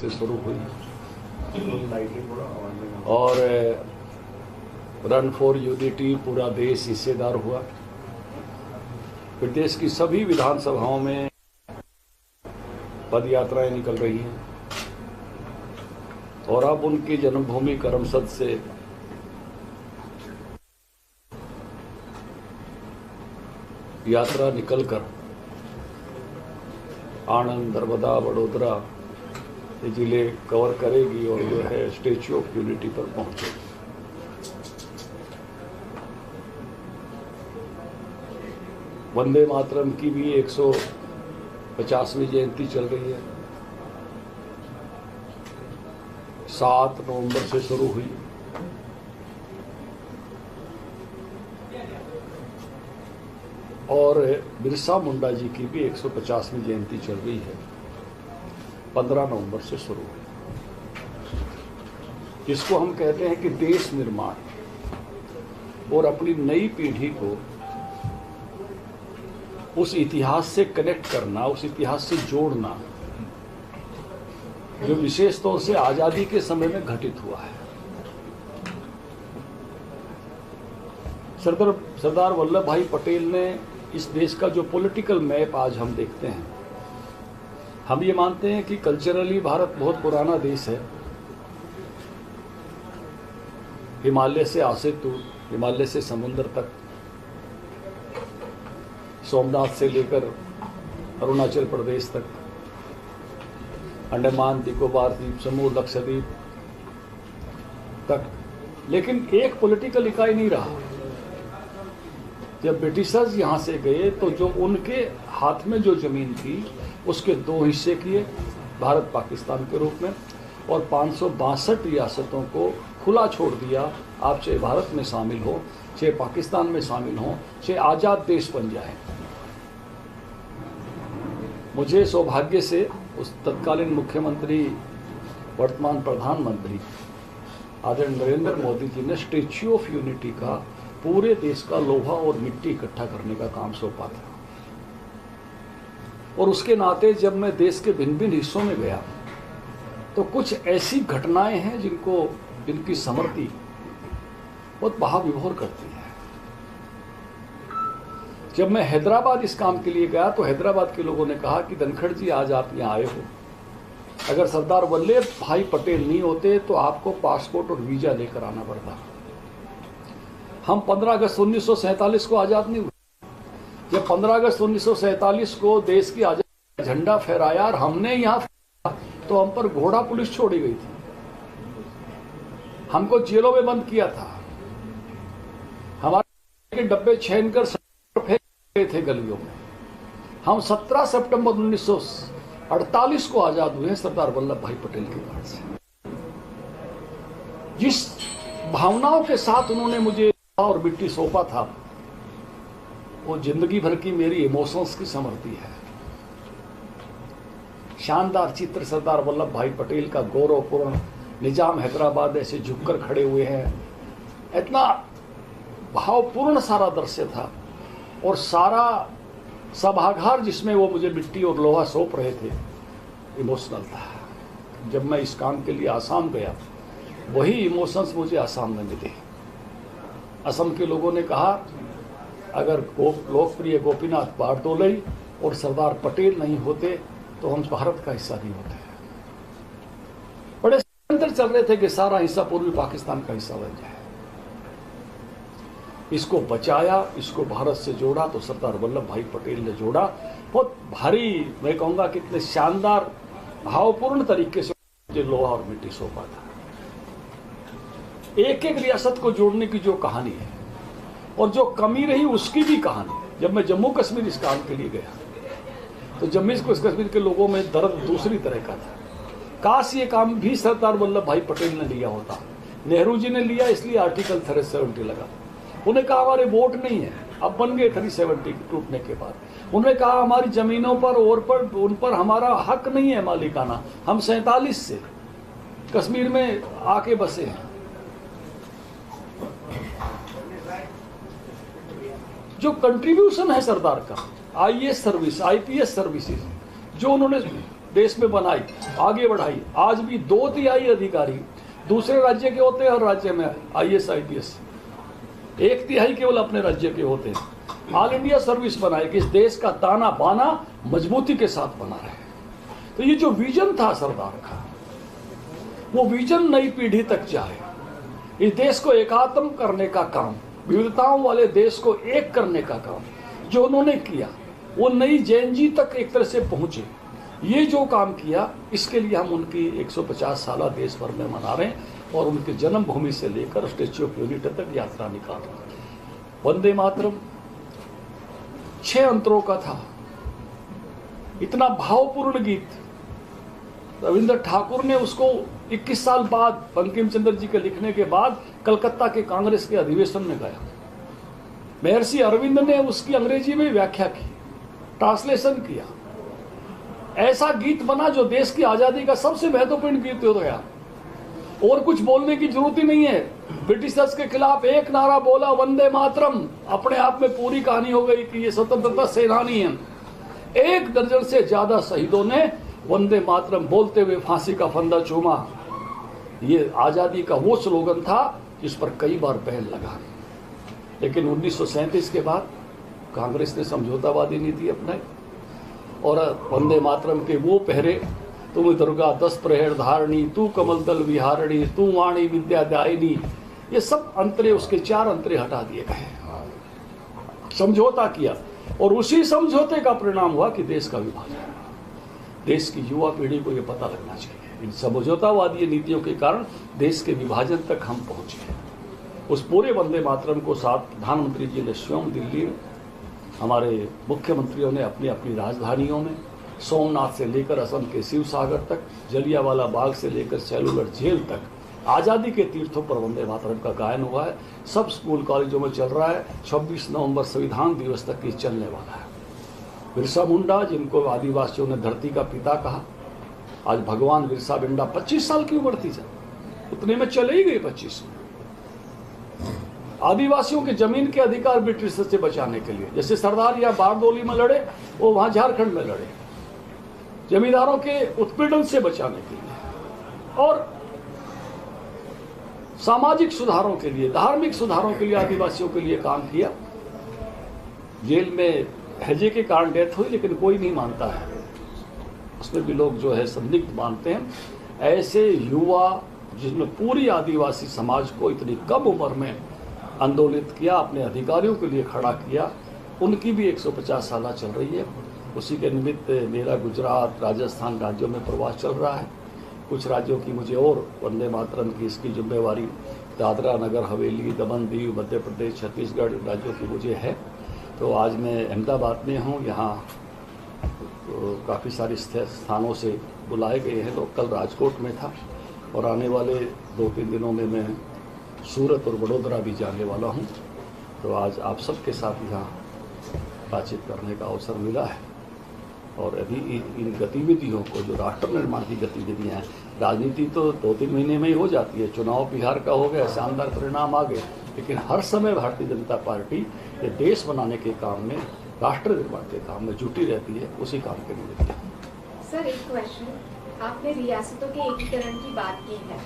से शुरू हुई और रन फॉर यूनिटी पूरा देश हिस्सेदार हुआ। फिर देश की सभी विधानसभाओं में पद यात्राएं निकल रही हैं और अब उनकी जन्मभूमि करमसद से यात्रा निकलकर आनंद, नर्मदा, वडोदरा ये जिले कवर करेगी और जो है स्टैच्यू ऑफ यूनिटी पर पहुंचेगी। वंदे मातरम की भी 150वीं जयंती चल रही है। 7 नवंबर से शुरू हुई और बिरसा मुंडा जी की भी 150वीं जयंती चल रही है। 15 नवंबर से शुरू हुई, जिसको हम कहते हैं कि देश निर्माण और अपनी नई पीढ़ी को उस इतिहास से कनेक्ट करना, उस इतिहास से जोड़ना, जो विशेष तौर से आजादी के समय में घटित हुआ है। सरदार वल्लभ भाई पटेल ने इस देश का जो पॉलिटिकल मैप आज हम देखते हैं, हम ये मानते हैं कि कल्चरली भारत बहुत पुराना देश है। हिमालय से आसेतु, हिमालय से समुद्र तक, सोमनाथ से लेकर अरुणाचल प्रदेश तक, अंडमान निकोबार द्वीप समूह, लक्षद्वीप तक, लेकिन एक पॉलिटिकल इकाई नहीं रहा। जब ब्रिटिशर्स यहाँ से गए तो जो उनके हाथ में जो जमीन थी उसके 2 हिस्से किए, भारत पाकिस्तान के रूप में, और 562 रियासतों को खुला छोड़ दिया। आप चाहे भारत में शामिल हो, चाहे पाकिस्तान में शामिल हो, चाहे आज़ाद देश बन जाए। मुझे सौभाग्य से उस तत्कालीन मुख्यमंत्री, वर्तमान प्रधानमंत्री आदरणीय नरेंद्र मोदी जी ने स्टैच्यू ऑफ यूनिटी का पूरे देश का लोहा और मिट्टी इकट्ठा करने का काम सौंपा था। और उसके नाते जब मैं देश के भिन्न भिन्न हिस्सों में गया तो कुछ ऐसी घटनाएं हैं जिनकी स्मृति बहुत भाव-विभोर करती है। जब मैं हैदराबाद इस काम के लिए गया तो हैदराबाद के लोगों ने कहा कि धनखड़ जी, आज आप यहाँ आए हो, अगर सरदार वल्लभ भाई पटेल नहीं होते तो आपको पासपोर्ट और वीजा लेकर आना पड़ता। हम 15 अगस्त 1947 को आजाद नहीं हुए। जब 15 अगस्त 1947 को देश की आजादी झंडा फहराया और हमने यहाँ तो हम पर घोड़ा पुलिस छोड़ी गई थी, हमको जेलों में बंद किया था, हमारे डब्बे छीनकर फेंक गए थे गलियों में। हम 17 सितंबर 1948 को आजाद हुए सरदार वल्लभ भाई पटेल के कारण से। जिस भावनाओं के साथ उन्होंने मुझे और मिट्टी सौंपा था, वो जिंदगी भर की मेरी इमोशंस की समृद्धि है। शानदार चित्र सरदार वल्लभ भाई पटेल का गौरवपूर्ण निजाम हैदराबाद ऐसे झुककर खड़े हुए हैं, इतना भावपूर्ण सारा दृश्य था। और सारा सभागार जिसमें वो मुझे मिट्टी और लोहा सौंप रहे थे, इमोशनल था। जब मैं इस काम के लिए आसाम गया, वही इमोशंस मुझे आसाम में मिले। असम के लोगों ने कहा, अगर लोकप्रिय गोपीनाथ बारदोलई और सरदार पटेल नहीं होते तो हम भारत का हिस्सा नहीं होते। बड़े षड्यंत्र चल रहे थे कि सारा हिस्सा पूर्वी पाकिस्तान का हिस्सा बन जाए। इसको बचाया, इसको भारत से जोड़ा तो सरदार वल्लभ भाई पटेल ने जोड़ा। बहुत भारी, मैं कहूँगा कितने शानदार भावपूर्ण तरीके से मुझे लोहा और मिट्टी सौंपा था। एक एक रियासत को जोड़ने की जो कहानी है और जो कमी रही उसकी भी कहानी। जब मैं जम्मू कश्मीर इस काम के लिए गया तो जम्मू कश्मीर के लोगों में दर्द दूसरी तरह का था। काश ये काम भी सरदार वल्लभ भाई पटेल ने लिया होता। नेहरू जी ने लिया, इसलिए आर्टिकल 370 लगा। उन्हें कहा हमारे वोट नहीं है, अब बन गए 370 टूटने के बाद। उन्होंने कहा हमारी जमीनों पर और पर उन पर हमारा हक नहीं है मालिकाना, हम 47 से कश्मीर में आके बसे हैं। जो कंट्रीब्यूशन है सरदार का, आईएएस सर्विस, आईपीएस सर्विसेज, जो उन्होंने देश में बनाई, आगे बढ़ाई। आज भी 2/3 अधिकारी दूसरे राज्य के होते हैं, हर राज्य में IAS IPS, 1/3 केवल अपने राज्य के होते हैं। ऑल इंडिया सर्विस बनाई कि इस देश का ताना बाना मजबूती के साथ बना रहे। तो ये जो विजन था सरदार का, वो विजन नई पीढ़ी तक जाए। इस देश को एकात्म करने का काम, विविधताओं वाले देश को एक करने का काम जो उन्होंने किया, वो नई जैनजी तक एक तरह से पहुंचे। ये जो काम किया, इसके लिए हम उनकी 150 साल देश भर में मना रहे हैं और उनके जन्मभूमि से लेकर स्टैच्यू ऑफ यूनिटी तक यात्रा निकाल रहे हैं। वंदे मातरम 6 अंतरों का था, इतना भावपूर्ण गीत। रविंद्र ठाकुर ने उसको 21 साल बाद बंकिम चंद्र जी के लिखने के बाद कलकत्ता के कांग्रेस के अधिवेशन में गाया। महर्षि अरविंद ने उसकी अंग्रेजी में व्याख्या की, ट्रांसलेशन किया। ऐसा गीत बना जो देश की आजादी का सबसे महत्वपूर्ण गीत हो गया। और कुछ बोलने की जरूरत ही नहीं है। ब्रिटिशर्स के खिलाफ एक नारा बोला, वंदे मातरम, अपने आप में पूरी कहानी हो गई कि ये स्वतंत्रता सेनानी हैं। 1 दर्जन से ज्यादा शहीदों ने वंदे मातरम बोलते हुए फांसी का फंदा चूमा। ये आजादी का वो स्लोगन था जिस पर कई बार बैन लगा। लेकिन 1937 के बाद कांग्रेस ने समझौतावादी नीति अपनाई और वंदे मातरम के वो पहरे, तुम दुर्गा 10 प्रहर धारणी, तू कमल दल विहारणी, तू वाणी विद्या दायिनी, ये सब अंतरे, उसके 4 अंतरे हटा दिए गए। समझौता किया और उसी समझौते का परिणाम हुआ कि देश का विभाजन। देश की युवा पीढ़ी को यह पता लगना चाहिए, इन समझौतावादी नीतियों के कारण देश के विभाजन तक हम पहुंचे। उस पूरे वंदे मातरम को साथ प्रधानमंत्री जी ने स्वयं दिल्ली में, हमारे मुख्यमंत्रियों ने अपनी अपनी राजधानियों में, सोमनाथ से लेकर असम के शिव सागर तक, जलियांवाला बाग से लेकर सेलुलर जेल तक, आज़ादी के तीर्थों पर वंदे मातरम का गायन हुआ है। सब स्कूल कॉलेजों में चल रहा है। 26 नवंबर संविधान दिवस तक ये चलने वाला है। बिरसा मुंडा, जिनको आदिवासियों ने धरती का पिता कहा, आज भगवान बिरसा मुंडा 25 साल की उम्र थी, उतने में चले ही गए 25 में। आदिवासियों के जमीन के अधिकार ब्रिटिश से बचाने के लिए, जैसे सरदार या बारदोली में लड़े, वो वहां झारखंड में लड़े, जमींदारों के उत्पीड़न से बचाने के लिए, और सामाजिक सुधारों के लिए, धार्मिक सुधारों के लिए आदिवासियों के लिए काम किया। जेल में हैजे के कारण डेथ हुई, लेकिन कोई नहीं मानता है, उसमें भी लोग जो है संदिग्ध मानते हैं। ऐसे युवा जिसने पूरी आदिवासी समाज को इतनी कम उम्र में आंदोलित किया, अपने अधिकारियों के लिए खड़ा किया, उनकी भी 150 साल चल रही है। उसी के निमित्त मेरा गुजरात, राजस्थान राज्यों में प्रवास चल रहा है। कुछ राज्यों की मुझे और वंदे मातरम की इसकी जिम्मेवारी दादरा नगर हवेली, दमन दीव, मध्य प्रदेश, छत्तीसगढ़ राज्यों की मुझे है। तो आज मैं अहमदाबाद में हूँ। यहाँ तो काफ़ी सारे स्थानों से बुलाए गए हैं लोग। कल राजकोट में था और आने वाले 2-3 दिनों में मैं सूरत और वडोदरा भी जाने वाला हूँ। तो आज आप सबके साथ यहाँ बातचीत करने का अवसर मिला है। और अभी इन गतिविधियों को, जो राष्ट्र निर्माण की गतिविधियाँ हैं, राजनीति तो 2-3 महीने में ही हो जाती है। चुनाव बिहार का हो गया, शानदार परिणाम आ गए, लेकिन हर समय भारतीय जनता पार्टी ये देश बनाने के काम में, राष्ट्र निर्माण के काम में जुटी रहती है, उसी काम के लिए। सर, एक क्वेश्चन, आपने रियासतों के एकीकरण की बात की है।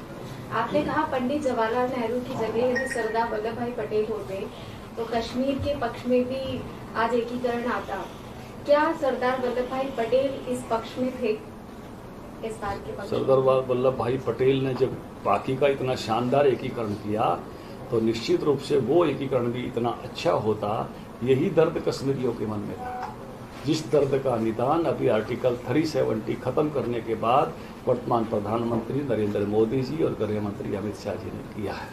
आपने कहा पंडित जवाहरलाल नेहरू की जगह यदि सरदार वल्लभ भाई पटेल होते तो कश्मीर के पक्ष में भी आज एकीकरण आता। क्या सरदार वल्लभ भाई पटेल इस पक्ष में थे, इस बात के पक्ष? सरदार वल्लभ भाई पटेल ने जब बाकी का इतना शानदार एकीकरण किया तो निश्चित रूप से वो एकीकरण भी इतना अच्छा होता। यही दर्द कश्मीरियों के मन में था, जिस दर्द का निदान अभी आर्टिकल 370 खत्म करने के बाद वर्तमान प्रधानमंत्री नरेंद्र मोदी जी और गृह मंत्री अमित शाह जी ने किया है।